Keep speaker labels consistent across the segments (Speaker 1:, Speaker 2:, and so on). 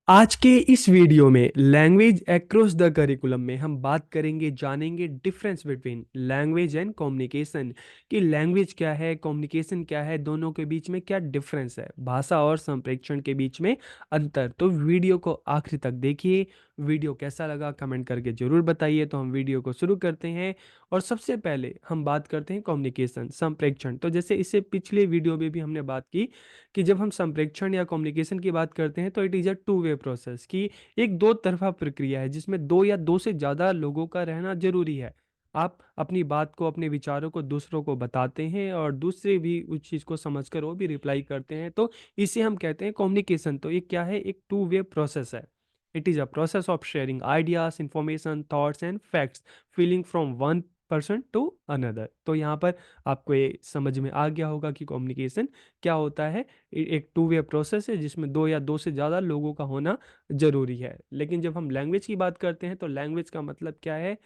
Speaker 1: आज के इस वीडियो में लैंग्वेज अक्रॉस द करिकुलम में हम बात करेंगे जानेंगे difference between language and communication कि लैंग्वेज क्या है कम्युनिकेशन क्या है दोनों के बीच में क्या डिफरेंस है भाषा और संप्रेषण के बीच में अंतर। तो वीडियो को आखिर तक देखिए। वीडियो कैसा लगा कमेंट करके जरूर बताइए। तो हम वीडियो को शुरू करते हैं और सबसे पहले हम बात करते हैं कम्युनिकेशन संप्रेषण। तो जैसे इससे पिछले वीडियो में भी हमने बात की कि जब हम संप्रेषण या कम्युनिकेशन की बात करते हैं तो it is a to way process की एक दो तरफा प्रक्रिया है जिसमें दो या दो से ज़्यादा लोगों का रहना जरूरी है। आप अपनी बात को अपने विचारों को दूसरों को बताते हैं और दूसरे भी उस चीज़ को समझकर वो भी रिप्लाई करते हैं। तो इसे हम कहते हैं कम्युनिकेशन। तो ये क्या है एक टू वे प्रोसेस है। It is a process of sharing ideas information thoughts and facts feeling from one person to another. तो यहाँ पर आपको ये समझ में आ गया होगा कि कम्युनिकेशन क्या होता है। एक टू वे प्रोसेस है जिसमें दो या दो से ज़्यादा लोगों का होना ज़रूरी है। लेकिन जब हम लैंग्वेज की बात करते हैं तो लैंग्वेज का मतलब क्या है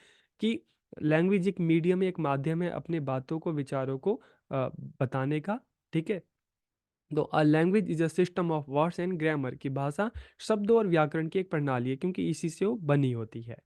Speaker 1: कि लैंग्वेज एक मीडियम है एक माध्यम है अपने बातों को विचारों को बताने का। ठीक है। तो a language is a system of words and grammar की भाषा शब्दों और व्याकरण की एक प्रणाली है क्योंकि इसी से वो बनी होती है।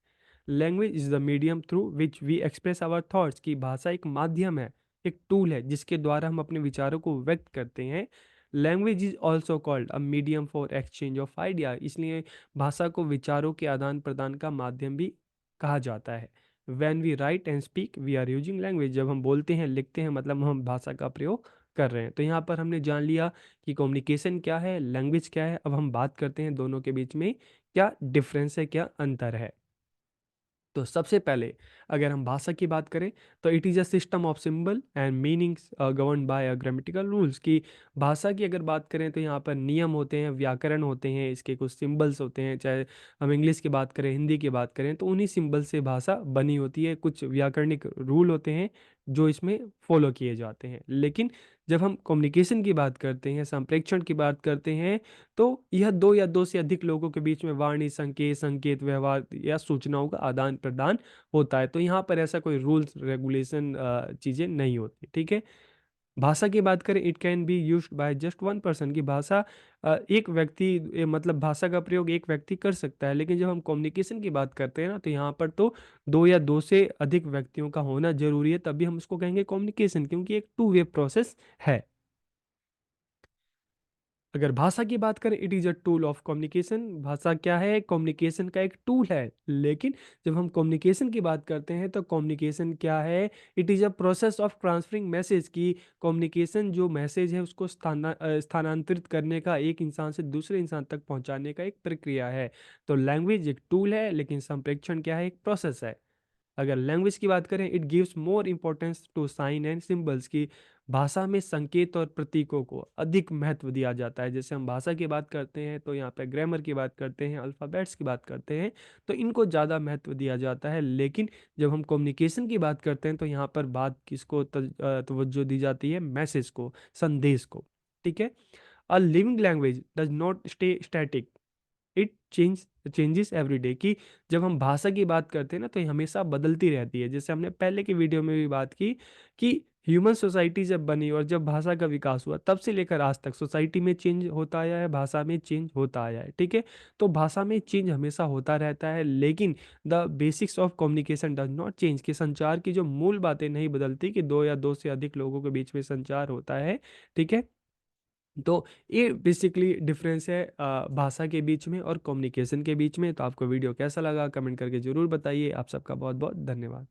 Speaker 1: Language is the medium through which we express our thoughts की भाषा एक माध्यम है एक टूल है जिसके द्वारा हम अपने विचारों को व्यक्त करते हैं। Language is also called a medium for exchange of idea इसलिए भाषा को विचारों के आदान प्रदान का माध्यम भी कहा जाता है। When we write and speak we are using language जब हम बोलते हैं लिखते हैं मतलब हम भाषा का प्रयोग कर रहे हैं। तो यहाँ पर हमने जान लिया कि कम्युनिकेशन क्या है लैंग्वेज क्या है। अब हम बात करते हैं दोनों के बीच में क्या डिफरेंस है क्या अंतर है। तो सबसे पहले अगर हम भाषा की बात करें तो it is a system of symbol and meanings govern by a grammatical rules की भाषा की अगर बात करें तो यहाँ पर नियम होते हैं व्याकरण होते हैं इसके कुछ सिंबल्स होते हैं। चाहे हम इंग्लिश की बात करें हिंदी की बात करें तो उन्हीं सिंबल से भाषा बनी होती है। कुछ व्याकरणिक रूल होते हैं जो इसमें फॉलो किए जाते हैं। लेकिन जब हम कम्युनिकेशन की बात करते हैं संप्रेषण की बात करते हैं तो यह दो या दो से अधिक लोगों के बीच में वाणी संकेत संकेत व्यवहार या सूचनाओं का आदान प्रदान होता है। तो यहाँ पर ऐसा कोई रूल्स रेगुलेशन चीज़ें नहीं होती। ठीक है। भाषा की बात करें it can be used by just one person की भाषा एक व्यक्ति मतलब भाषा का प्रयोग एक व्यक्ति कर सकता है। लेकिन जब हम कम्युनिकेशन की बात करते हैं ना तो यहाँ पर तो दो या दो से अधिक व्यक्तियों का होना जरूरी है तभी हम उसको कहेंगे कम्युनिकेशन क्योंकि एक टू वे प्रोसेस है। अगर भाषा की बात करें it is a tool of communication भाषा क्या है कम्युनिकेशन का एक टूल है। लेकिन जब हम कम्युनिकेशन की बात करते हैं तो कम्युनिकेशन क्या है it is a process of transferring message की कम्युनिकेशन जो मैसेज है उसको स्थानांतरित करने का एक इंसान से दूसरे इंसान तक पहुंचाने का एक प्रक्रिया है। तो लैंग्वेज एक टूल है लेकिन संप्रेषण क्या है एक प्रोसेस है। अगर लैंग्वेज की बात करें it gives more importance to sign and symbols की भाषा में संकेत और प्रतीकों को अधिक महत्व दिया जाता है। जैसे हम भाषा की बात करते हैं तो यहाँ पे ग्रामर की बात करते हैं अल्फ़ाबेट्स की बात करते हैं तो इनको ज़्यादा महत्व दिया जाता है। लेकिन जब हम कम्युनिकेशन की बात करते हैं तो यहाँ पर बात किसको तवज्जो दी जाती है मैसेज को संदेश को। ठीक है। A living language does not stay static it changes every day की जब हम भाषा की बात करते हैं ना तो ये हमेशा बदलती रहती है। जैसे हमने पहले की वीडियो में भी बात की कि ह्यूमन सोसाइटी जब बनी और जब भाषा का विकास हुआ तब से लेकर आज तक सोसाइटी में चेंज होता आया है भाषा में चेंज होता आया है। ठीक है। तो भाषा में चेंज हमेशा होता रहता है लेकिन the basics of communication does not change कि संचार की जो मूल बातें नहीं बदलती कि दो या दो से अधिक लोगों के बीच में संचार होता है। ठीक है। तो ये बेसिकली डिफरेंस है भाषा के बीच में और कम्युनिकेशन के बीच में। तो आपको वीडियो कैसा लगा कमेंट करके ज़रूर बताइए। आप सबका बहुत बहुत धन्यवाद।